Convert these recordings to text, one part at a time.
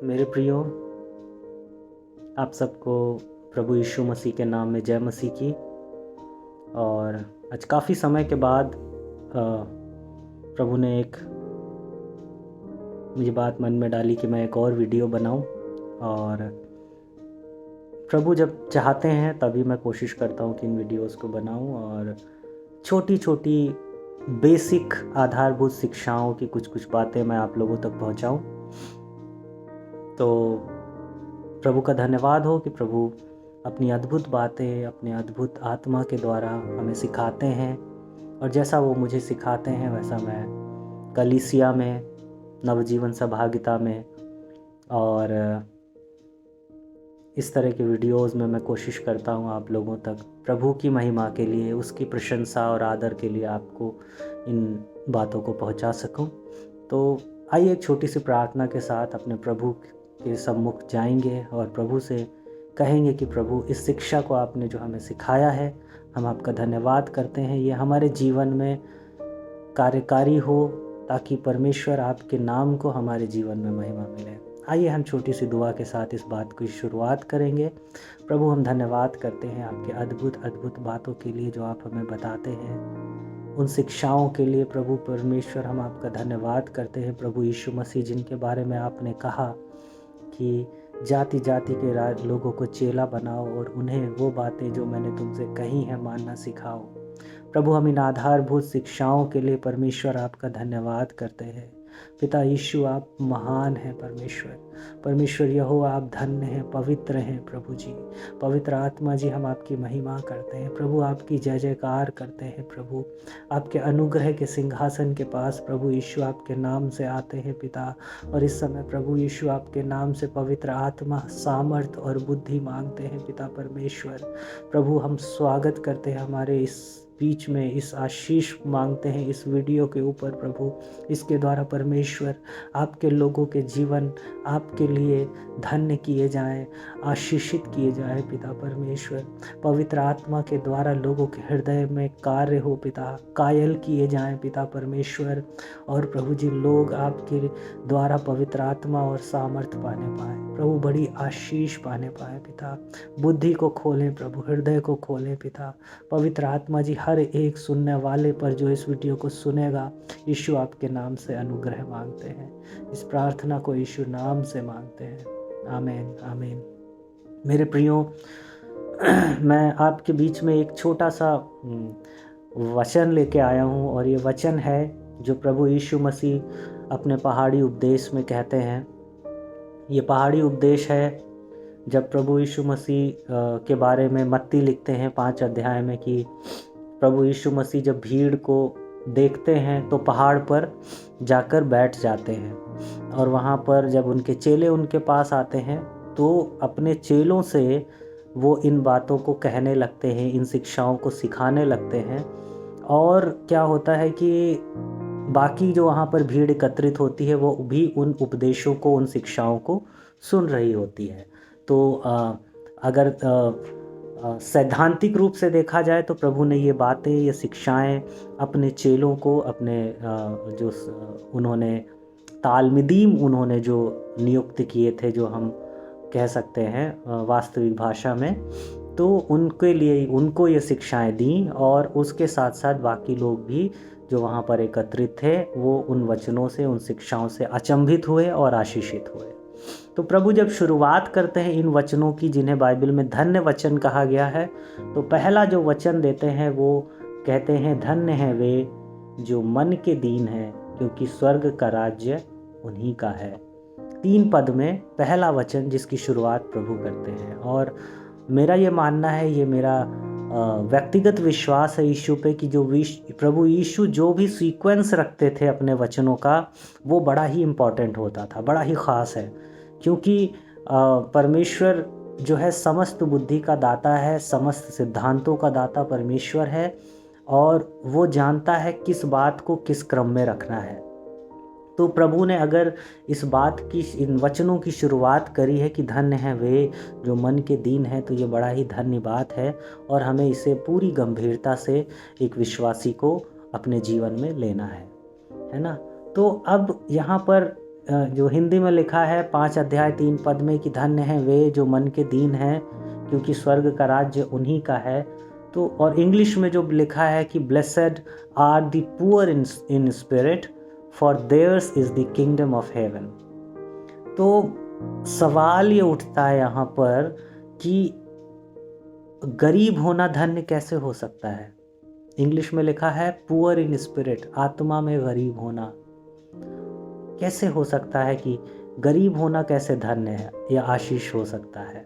मेरे प्रियो, आप सबको प्रभु यीशु मसीह के नाम में जय मसीह की। और आज काफ़ी समय के बाद प्रभु ने एक मुझे बात मन में डाली कि मैं एक और वीडियो बनाऊं। और प्रभु जब चाहते हैं तभी मैं कोशिश करता हूं कि इन वीडियोस को बनाऊं और छोटी छोटी बेसिक आधारभूत शिक्षाओं की कुछ बातें मैं आप लोगों तक पहुंचाऊं। तो प्रभु का धन्यवाद हो कि प्रभु अपनी अद्भुत बातें अपने अद्भुत आत्मा के द्वारा हमें सिखाते हैं, और जैसा वो मुझे सिखाते हैं वैसा मैं कलीसिया में, नवजीवन सहभागिता में और इस तरह के वीडियोस में मैं कोशिश करता हूँ आप लोगों तक प्रभु की महिमा के लिए, उसकी प्रशंसा और आदर के लिए आपको इन बातों को पहुँचा सकूँ। तो आइए एक छोटी सी प्रार्थना के साथ अपने प्रभु के सम्मुख जाएंगे और प्रभु से कहेंगे कि प्रभु इस शिक्षा को आपने जो हमें सिखाया है, हम आपका धन्यवाद करते हैं। ये हमारे जीवन में कार्यकारी हो ताकि परमेश्वर आपके नाम को हमारे जीवन में महिमा मिले। आइए हम छोटी सी दुआ के साथ इस बात की शुरुआत करेंगे। प्रभु, हम धन्यवाद करते हैं आपके अद्भुत अद्भुत बातों के लिए जो आप हमें बताते हैं, उन शिक्षाओं के लिए प्रभु परमेश्वर हम आपका धन्यवाद करते हैं। प्रभु यीशु मसीह जिनके बारे में आपने कहा कि जाति जाति के लोगों को चेला बनाओ और उन्हें वो बातें जो मैंने तुमसे कही हैं मानना सिखाओ। प्रभु, हम इन आधारभूत शिक्षाओं के लिए परमेश्वर आपका धन्यवाद करते हैं। पिता यीशु, आप महान हैं। परमेश्वर यहोवा, आप धन्य हैं, पवित्र हैं। प्रभु जी, पवित्र आत्मा जी, हम आपकी महिमा करते हैं। प्रभु, आपकी जय जयकार करते हैं। प्रभु, आपके अनुग्रह के सिंहासन के पास प्रभु यीशु आपके नाम से आते हैं पिता। और इस समय प्रभु यीशु आपके नाम से पवित्र आत्मा, सामर्थ और बुद्धि मांगते हैं पिता परमेश्वर। प्रभु, हम स्वागत करते हैं हमारे इस बीच में, इस आशीष मांगते हैं इस वीडियो के ऊपर। प्रभु, इसके द्वारा परमेश्वर आपके लोगों के जीवन आपके लिए धन्य किए जाएं, आशीषित किए जाएं पिता परमेश्वर। पवित्र आत्मा के द्वारा लोगों के हृदय में कार्य हो पिता, कायल किए जाएं पिता परमेश्वर। और प्रभु जी, लोग आपके द्वारा पवित्र आत्मा और सामर्थ्य पाने पाए प्रभु, बड़ी आशीष पाने पाए पिता। बुद्धि को खोलें प्रभु, हृदय को खोलें पिता। पवित्र आत्मा जी, हर एक सुनने वाले पर जो इस वीडियो को सुनेगा, यीशु आपके नाम से अनुग्रह मांगते हैं। इस प्रार्थना को यीशु नाम से मांगते हैं। आमीन आमीन। मेरे प्रियो, मैं आपके बीच में एक छोटा सा वचन लेके आया हूँ, और ये वचन है जो प्रभु यीशु मसीह अपने पहाड़ी उपदेश में कहते हैं। ये पहाड़ी उपदेश है जब प्रभु यीशु मसीह के बारे में मत्ती लिखते हैं 5 अध्याय में कि प्रभु यीशु मसीह जब भीड़ को देखते हैं तो पहाड़ पर जाकर बैठ जाते हैं। और वहाँ पर जब उनके चेले उनके पास आते हैं तो अपने चेलों से वो इन बातों को कहने लगते हैं, इन शिक्षाओं को सिखाने लगते हैं। और क्या होता है कि बाकी जो वहाँ पर भीड़ एकत्रित होती है वो भी उन उपदेशों को, उन शिक्षाओं को सुन रही होती है। तो अगर सैद्धांतिक रूप से देखा जाए तो प्रभु ने ये बातें, ये शिक्षाएं अपने चेलों को, अपने जो उन्होंने तालमिदीम उन्होंने जो नियुक्त किए थे, जो हम कह सकते हैं वास्तविक भाषा में, तो उनके लिए उनको ये शिक्षाएं दी। और उसके साथ साथ बाकी लोग भी जो वहाँ पर एकत्रित थे वो उन वचनों से, उन शिक्षाओं से अचंभित हुए और आशीषित हुए। तो प्रभु जब शुरुआत करते हैं इन वचनों की, जिन्हें बाइबल में धन्य वचन कहा गया है, तो पहला जो वचन देते हैं वो कहते हैं, धन्य हैं वे जो मन के दीन हैं, क्योंकि स्वर्ग का राज्य उन्हीं का है। 3 पद में पहला वचन जिसकी शुरुआत प्रभु करते हैं। और मेरा ये मानना है, ये मेरा व्यक्तिगत विश्वास है यीशु पे, कि जो प्रभु यीशु जो भी सीक्वेंस रखते थे अपने वचनों का, वो बड़ा ही इम्पॉर्टेंट होता था, बड़ा ही ख़ास है। क्योंकि परमेश्वर जो है समस्त बुद्धि का दाता है, समस्त सिद्धांतों का दाता परमेश्वर है, और वो जानता है किस बात को किस क्रम में रखना है। तो प्रभु ने अगर इस बात की, इन वचनों की शुरुआत करी है कि धन्य हैं वे जो मन के दीन हैं, तो ये बड़ा ही धन्य बात है, और हमें इसे पूरी गंभीरता से एक विश्वासी को अपने जीवन में लेना है ना। तो अब यहाँ पर जो हिंदी में लिखा है 5 अध्याय 3 पद में कि धन्य हैं वे जो मन के दीन हैं, क्योंकि स्वर्ग का राज्य उन्हीं का है। तो और इंग्लिश में जो लिखा है कि blessed are the poor in spirit, for theirs is the kingdom of heaven. तो सवाल ये उठता है यहाँ पर कि गरीब होना धन्य कैसे हो सकता है। इंग्लिश में लिखा है पुअर इन स्पिरिट, आत्मा में गरीब होना कैसे हो सकता है, कि गरीब होना कैसे धन्य है या आशीष हो सकता है।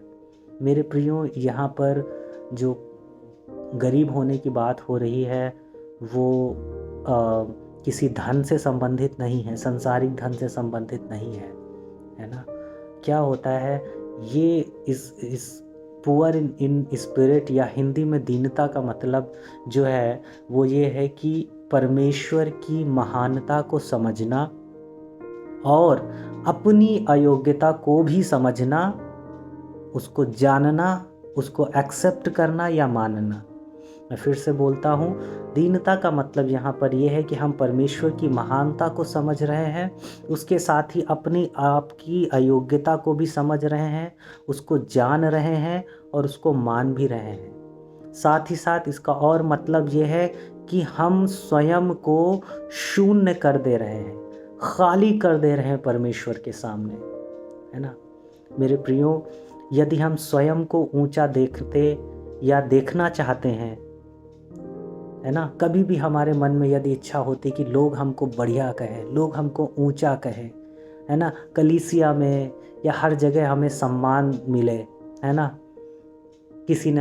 मेरे प्रियो, यहाँ पर जो गरीब होने की बात हो रही है वो किसी धन से संबंधित नहीं है, संसारिक धन से संबंधित नहीं है ना। क्या होता है ये इस पुअर इन स्पिरिट या हिंदी में दीनता का मतलब जो है वो ये है कि परमेश्वर की महानता को समझना और अपनी अयोग्यता को भी समझना, उसको जानना, उसको एक्सेप्ट करना या मानना। मैं फिर से बोलता हूँ, दीनता का मतलब यहाँ पर यह है कि हम परमेश्वर की महानता को समझ रहे हैं, उसके साथ ही अपनी आप की अयोग्यता को भी समझ रहे हैं, उसको जान रहे हैं और उसको मान भी रहे हैं। साथ ही साथ इसका और मतलब ये है कि हम स्वयं को शून्य कर दे रहे हैं, खाली कर दे रहे हैं परमेश्वर के सामने, है ना। मेरे प्रियो, यदि हम स्वयं को ऊंचा देखते या देखना चाहते हैं, है ना, कभी भी हमारे मन में यदि इच्छा होती कि लोग हमको बढ़िया कहें, लोग हमको ऊंचा कहें, है ना, कलीसिया में या हर जगह हमें सम्मान मिले, है ना, किसी ने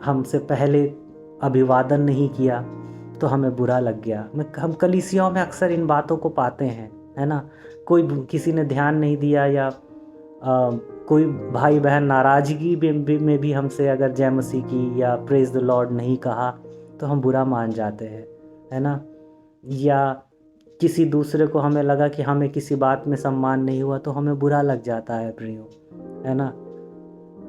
हमसे पहले अभिवादन नहीं किया तो हमें बुरा लग गया। हम कलीसियाओं में अक्सर इन बातों को पाते हैं, है ना। किसी ने ध्यान नहीं दिया या कोई भाई बहन नाराज़गी में भी हमसे अगर जय मसीह की या प्रेज द लॉर्ड नहीं कहा तो हम बुरा मान जाते हैं, है ना। या किसी दूसरे को हमें लगा कि हमें किसी बात में सम्मान नहीं हुआ तो हमें बुरा लग जाता है प्रियो, है ना।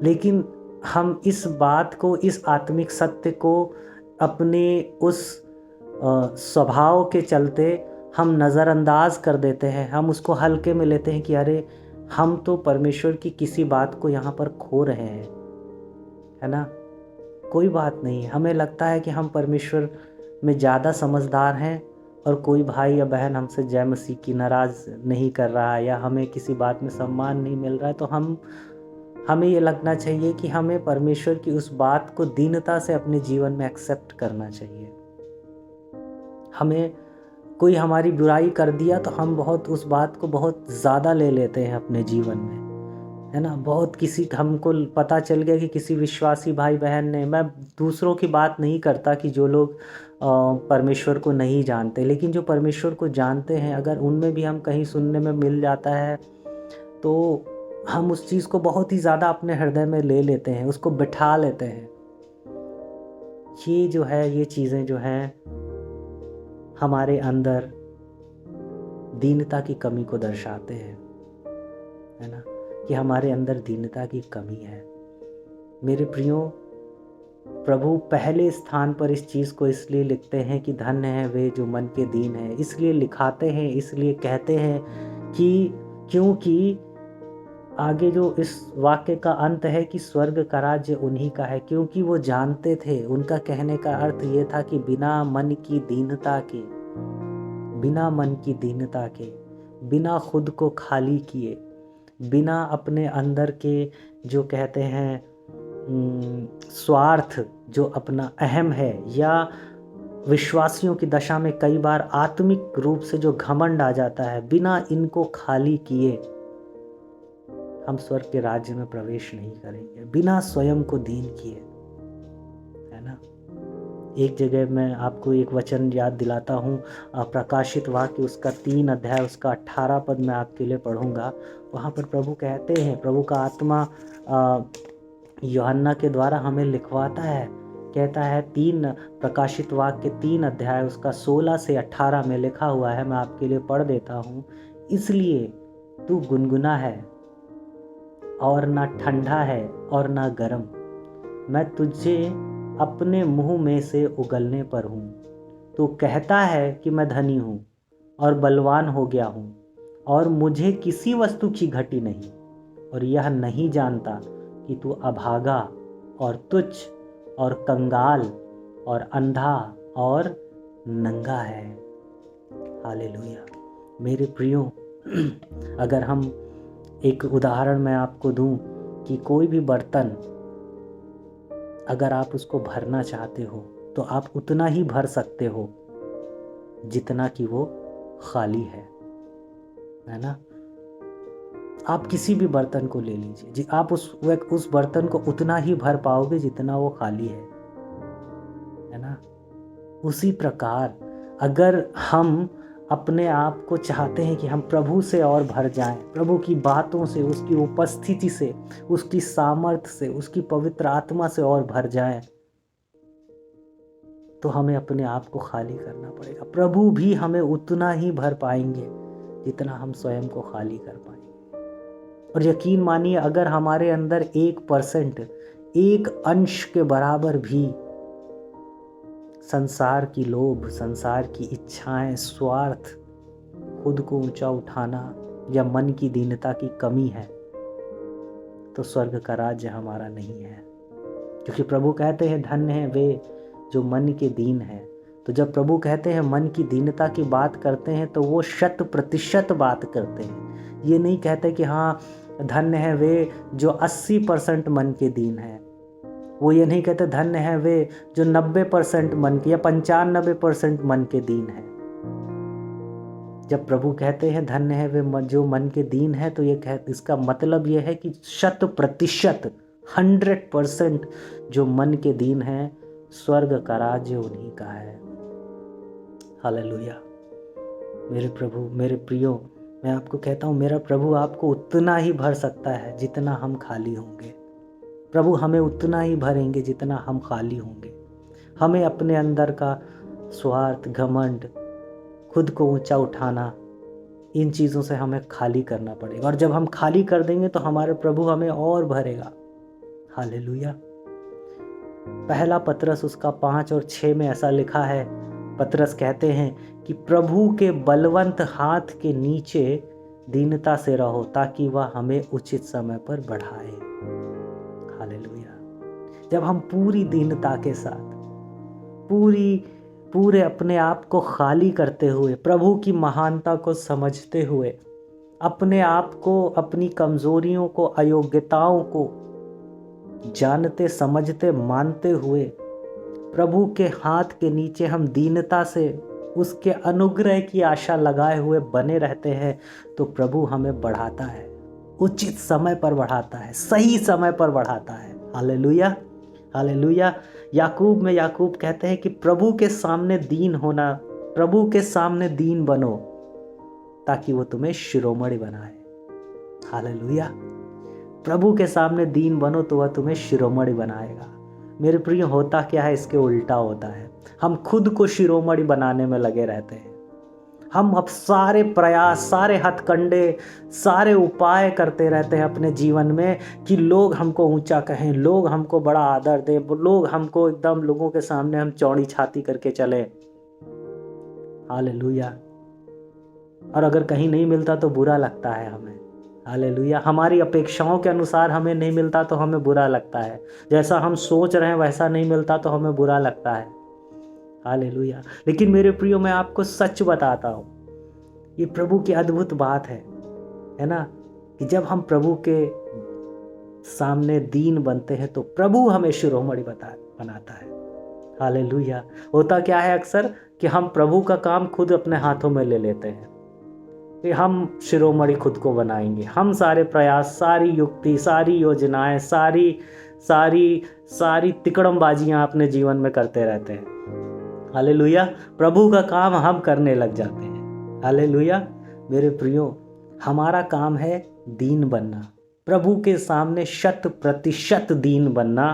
लेकिन हम इस बात को, इस आत्मिक सत्य को अपने उस स्वभाव के चलते हम नज़रअंदाज कर देते हैं, हम उसको हल्के में लेते हैं कि अरे हम तो परमेश्वर की किसी बात को यहाँ पर खो रहे हैं, है ना। कोई बात नहीं, हमें लगता है कि हम परमेश्वर में ज़्यादा समझदार हैं और कोई भाई या बहन हमसे जय मसीह की नाराज़ नहीं कर रहा है या हमें किसी बात में सम्मान नहीं मिल रहा है तो हमें ये लगना चाहिए कि हमें परमेश्वर की उस बात को दीनता से अपने जीवन में एक्सेप्ट करना चाहिए। हमें कोई हमारी बुराई कर दिया तो हम उस बात को बहुत ज़्यादा ले लेते हैं अपने जीवन में, है ना। हमको पता चल गया कि किसी विश्वासी भाई बहन ने, मैं दूसरों की बात नहीं करता कि जो लोग परमेश्वर को नहीं जानते, लेकिन जो परमेश्वर को जानते हैं, अगर उनमें भी हम कहीं सुनने में मिल जाता है तो हम उस चीज़ को बहुत ही ज़्यादा अपने हृदय में ले लेते हैं, उसको बिठा लेते हैं। ये जो है, ये चीज़ें जो हैं हमारे अंदर दीनता की कमी को दर्शाते हैं, है ना, कि हमारे अंदर दीनता की कमी है। मेरे प्रियो, प्रभु पहले स्थान पर इस चीज़ को इसलिए लिखते हैं कि धन्य है वे जो मन के दीन हैं, इसलिए लिखाते हैं, इसलिए कहते हैं कि क्योंकि आगे जो इस वाक्य का अंत है कि स्वर्ग का राज्य उन्हीं का है, क्योंकि वो जानते थे। उनका कहने का अर्थ ये था कि बिना मन की दीनता के, बिना खुद को खाली किए, बिना अपने अंदर के जो कहते हैं स्वार्थ, जो अपना अहम है, या विश्वासियों की दशा में कई बार आत्मिक रूप से जो घमंड आ जाता है, बिना इनको खाली किए हम स्वर्ग के राज्य में प्रवेश नहीं करेंगे, बिना स्वयं को दीन किए, है ना। एक जगह मैं आपको एक वचन याद दिलाता हूँ, प्रकाशित वाक्य उसका 3 अध्याय उसका 18 पद मैं आपके लिए पढ़ूँगा। वहाँ पर प्रभु कहते हैं, प्रभु का आत्मा यूहन्ना के द्वारा हमें लिखवाता है, कहता है, प्रकाशित वाक्य 3 अध्याय उसका 16 से 18 में लिखा हुआ है, मैं आपके लिए पढ़ देता हूँ। इसलिए तू गुनगुना है और ना ठंडा है और ना गर्म, मैं तुझे अपने मुंह में से उगलने पर हूँ। तू कहता है कि मैं धनी हूँ और बलवान हो गया हूँ, और मुझे किसी वस्तु की घटी नहीं, और यह नहीं जानता कि तू अभागा और तुच्छ और कंगाल और अंधा और नंगा है। हालेलुया। मेरे प्रियो, अगर हम एक उदाहरण मैं आपको दूं कि कोई भी बर्तन अगर आप उसको भरना चाहते हो तो आप उतना ही भर सकते हो जितना कि वो खाली है ना। आप किसी भी बर्तन को ले लीजिए जी, आप उस बर्तन को उतना ही भर पाओगे जितना वो खाली है ना। उसी प्रकार अगर हम अपने आप को चाहते हैं कि हम प्रभु से और भर जाएं, प्रभु की बातों से, उसकी उपस्थिति से, उसकी सामर्थ्य से, उसकी पवित्र आत्मा से और भर जाएं, तो हमें अपने आप को खाली करना पड़ेगा। प्रभु भी हमें उतना ही भर पाएंगे जितना हम स्वयं को खाली कर पाएंगे। और यकीन मानिए, अगर हमारे अंदर 1%, एक अंश के बराबर भी संसार की लोभ, संसार की इच्छाएं, स्वार्थ, खुद को ऊंचा उठाना या मन की दीनता की कमी है, तो स्वर्ग का राज्य हमारा नहीं है। क्योंकि प्रभु कहते हैं धन्य है वे जो मन के दीन है। तो जब प्रभु कहते हैं मन की दीनता की बात करते हैं तो वो 100% बात करते हैं। ये नहीं कहते कि हाँ धन्य है वे जो 80% मन के दीन है। वो ये नहीं कहते धन्य है वे जो 90% मन के या 95% मन के दीन है। जब प्रभु कहते हैं धन्य है वे जो मन के दीन है, तो इसका मतलब ये है कि 100%, 100% जो मन के दीन है, स्वर्ग का राज्य उन्हीं का है। हालेलुया। मेरे प्रभु, मेरे प्रियो, मैं आपको कहता हूँ, मेरा प्रभु आपको उतना ही भर सकता है जितना हम खाली होंगे। प्रभु हमें उतना ही भरेंगे जितना हम खाली होंगे। हमें अपने अंदर का स्वार्थ, घमंड, खुद को ऊंचा उठाना, इन चीज़ों से हमें खाली करना पड़ेगा। और जब हम खाली कर देंगे तो हमारे प्रभु हमें और भरेगा। हालेलुया। पहला पतरस उसका 5 और 6 में ऐसा लिखा है। पतरस कहते हैं कि प्रभु के बलवंत हाथ के नीचे दीनता से रहो ताकि वह हमें उचित समय पर बढ़ाए। हालेलुया। जब हम पूरी दीनता के साथ, पूरे अपने आप को खाली करते हुए, प्रभु की महानता को समझते हुए, अपने आप को, अपनी कमजोरियों को, अयोग्यताओं को जानते, समझते, मानते हुए प्रभु के हाथ के नीचे हम दीनता से उसके अनुग्रह की आशा लगाए हुए बने रहते हैं, तो प्रभु हमें बढ़ाता है, उचित समय पर बढ़ाता है, सही समय पर बढ़ाता है। Hallelujah, hallelujah. याकूब कहते हैं कि प्रभु के सामने दीन होना, प्रभु के सामने दीन बनो ताकि वो तुम्हें शिरोमणि बनाए। हालेलुया। प्रभु के सामने दीन बनो तो वह तुम्हें शिरोमणि बनाएगा। मेरे प्रिय, होता क्या है, इसके उल्टा होता है। हम खुद को शिरोमणि बनाने में लगे रहते हैं। हम अब सारे प्रयास, सारे हथकंडे, सारे उपाय करते रहते हैं अपने जीवन में कि लोग हमको ऊंचा कहें, लोग हमको बड़ा आदर दें, लोग हमको एकदम, लोगों के सामने हम चौड़ी छाती करके चले। हालेलुया। और अगर कहीं नहीं मिलता तो बुरा लगता है हमें। हालेलुया। हमारी अपेक्षाओं के अनुसार हमें नहीं मिलता तो हमें बुरा लगता है। जैसा हम सोच रहे हैं वैसा नहीं मिलता तो हमें बुरा लगता है। हालेलुया। लेकिन मेरे प्रियो, मैं आपको सच बताता हूँ, ये प्रभु की अद्भुत बात है ना, कि जब हम प्रभु के सामने दीन बनते हैं तो प्रभु हमें शिरोमणि बनाता है। हालेलुया। होता क्या है अक्सर कि हम प्रभु का काम खुद अपने हाथों में ले लेते हैं कि हम शिरोमणि खुद को बनाएंगे। हम सारे प्रयास, सारी युक्ति, सारी योजनाएं, सारी तिकड़मबाजियां अपने जीवन में करते रहते हैं। हालेलुया। प्रभु का काम हम करने लग जाते हैं। हालेलुया। मेरे प्रियो, हमारा काम है दीन बनना, प्रभु के सामने 100% दीन बनना,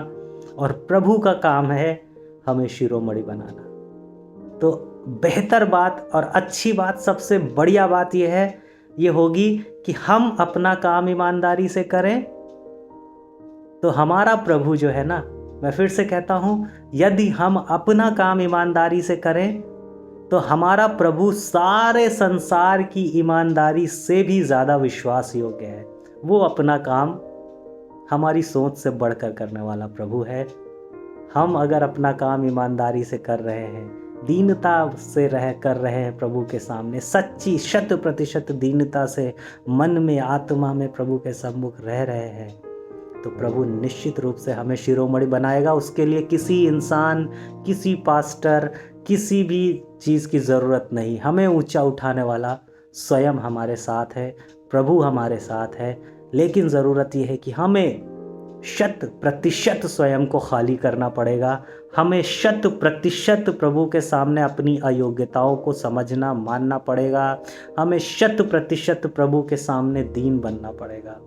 और प्रभु का काम है हमें शिरोमणि बनाना। तो बेहतर बात और अच्छी बात, सबसे बढ़िया बात ये होगी कि हम अपना काम ईमानदारी से करें, तो हमारा प्रभु जो है ना, मैं फिर से कहता हूँ, यदि हम अपना काम ईमानदारी से करें तो हमारा प्रभु सारे संसार की ईमानदारी से भी ज़्यादा विश्वास योग्य है। वो अपना काम हमारी सोच से बढ़कर करने वाला प्रभु है। हम अगर अपना काम ईमानदारी से कर रहे हैं, दीनता से कर रहे हैं प्रभु के सामने, सच्ची 100% दीनता से मन में आत्मा में प्रभु के सम्मुख रह रहे हैं, तो प्रभु निश्चित रूप से हमें शिरोमणि बनाएगा। उसके लिए किसी इंसान, किसी पास्टर, किसी भी चीज़ की ज़रूरत नहीं। हमें ऊंचा उठाने वाला स्वयं हमारे साथ है, प्रभु हमारे साथ है। लेकिन ज़रूरत यह है कि हमें 100% स्वयं को खाली करना पड़ेगा। हमें 100% प्रभु के सामने अपनी अयोग्यताओं को समझना, मानना पड़ेगा। हमें 100% प्रभु के सामने दीन बनना पड़ेगा।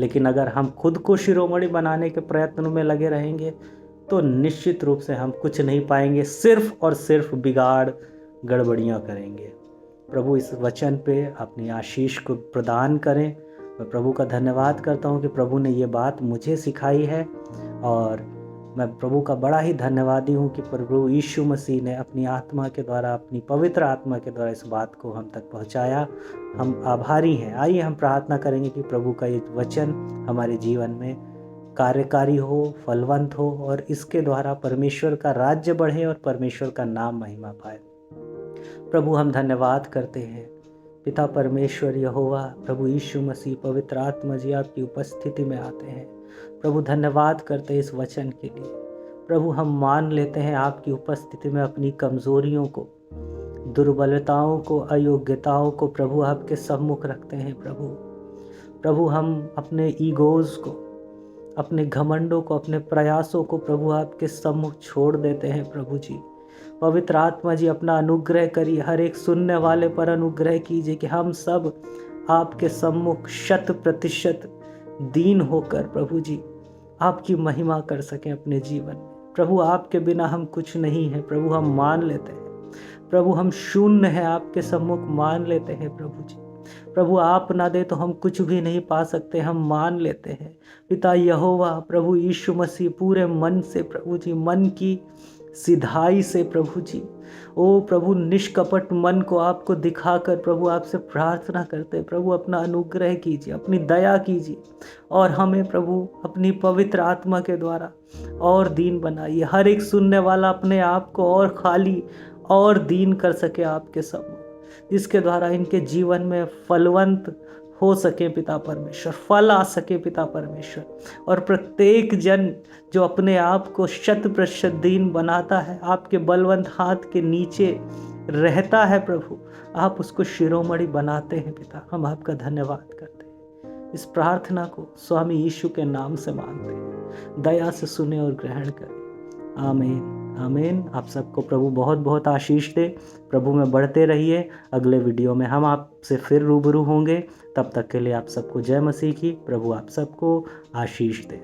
लेकिन अगर हम खुद को शिरोमणि बनाने के प्रयत्न में लगे रहेंगे तो निश्चित रूप से हम कुछ नहीं पाएंगे, सिर्फ और सिर्फ बिगाड़, गड़बड़ियाँ करेंगे। प्रभु इस वचन पे अपनी आशीष को प्रदान करें। मैं प्रभु का धन्यवाद करता हूँ कि प्रभु ने ये बात मुझे सिखाई है, और मैं प्रभु का बड़ा ही धन्यवादी हूँ कि प्रभु यीशु मसीह ने अपनी आत्मा के द्वारा, अपनी पवित्र आत्मा के द्वारा इस बात को हम तक पहुँचाया। हम आभारी हैं। आइए हम प्रार्थना करेंगे कि प्रभु का ये वचन हमारे जीवन में कार्यकारी हो, फलवंत हो, और इसके द्वारा परमेश्वर का राज्य बढ़े और परमेश्वर का नाम महिमा पाए। प्रभु हम धन्यवाद करते हैं पिता परमेश्वर यहोवा, प्रभु यीशु मसीह, पवित्र आत्मा जी आपकी उपस्थिति में आते हैं। प्रभु धन्यवाद करते हैं इस वचन के लिए। प्रभु हम मान लेते हैं आपकी उपस्थिति में अपनी कमज़ोरियों को, दुर्बलताओं को, अयोग्यताओं को प्रभु आपके सम्मुख रखते हैं। प्रभु हम अपने ईगोज़ को, अपने घमंडों को, अपने प्रयासों को प्रभु आपके सम्मुख छोड़ देते हैं। प्रभु जी पवित्र आत्मा जी अपना अनुग्रह करिए, हर एक सुनने वाले पर अनुग्रह कीजिए कि हम सब आपके सम्मुख 100% दीन होकर प्रभु जी आपकी महिमा कर सकें अपने जीवन में। प्रभु आपके बिना हम कुछ नहीं हैं। प्रभु हम मान लेते हैं, प्रभु हम शून्य हैं, आपके सम्मुख मान लेते हैं। प्रभु जी प्रभु आप ना दे तो हम कुछ भी नहीं पा सकते, हम मान लेते हैं। पिता यहोवा, प्रभु यीशु मसीह, पूरे मन से प्रभु जी, मन की सिधाई से प्रभु जी, ओ प्रभु निष्कपट मन को आपको दिखाकर प्रभु आपसे प्रार्थना करते हैं। प्रभु अपना अनुग्रह कीजिए, अपनी दया कीजिए, और हमें प्रभु अपनी पवित्र आत्मा के द्वारा और दीन बनाइए। हर एक सुनने वाला अपने आप को और खाली और दीन कर सके आपके सम्मुख, जिसके द्वारा इनके जीवन में फलवंत हो सके पिता परमेश्वर, फल आ सके पिता परमेश्वर। और प्रत्येक जन जो अपने आप को 100% दीन बनाता है, आपके बलवंत हाथ के नीचे रहता है प्रभु, आप उसको शिरोमणि बनाते हैं। पिता हम आपका धन्यवाद करते हैं। इस प्रार्थना को स्वामी यीशु के नाम से मांगते हैं, दया से सुने और ग्रहण करें। आमीन आमीन। आप सबको प्रभु बहुत बहुत आशीष दे। प्रभु में बढ़ते रहिए। अगले वीडियो में हम आपसे फिर रूबरू होंगे। तब तक के लिए आप सबको जय मसीह की। प्रभु आप सबको आशीष दे।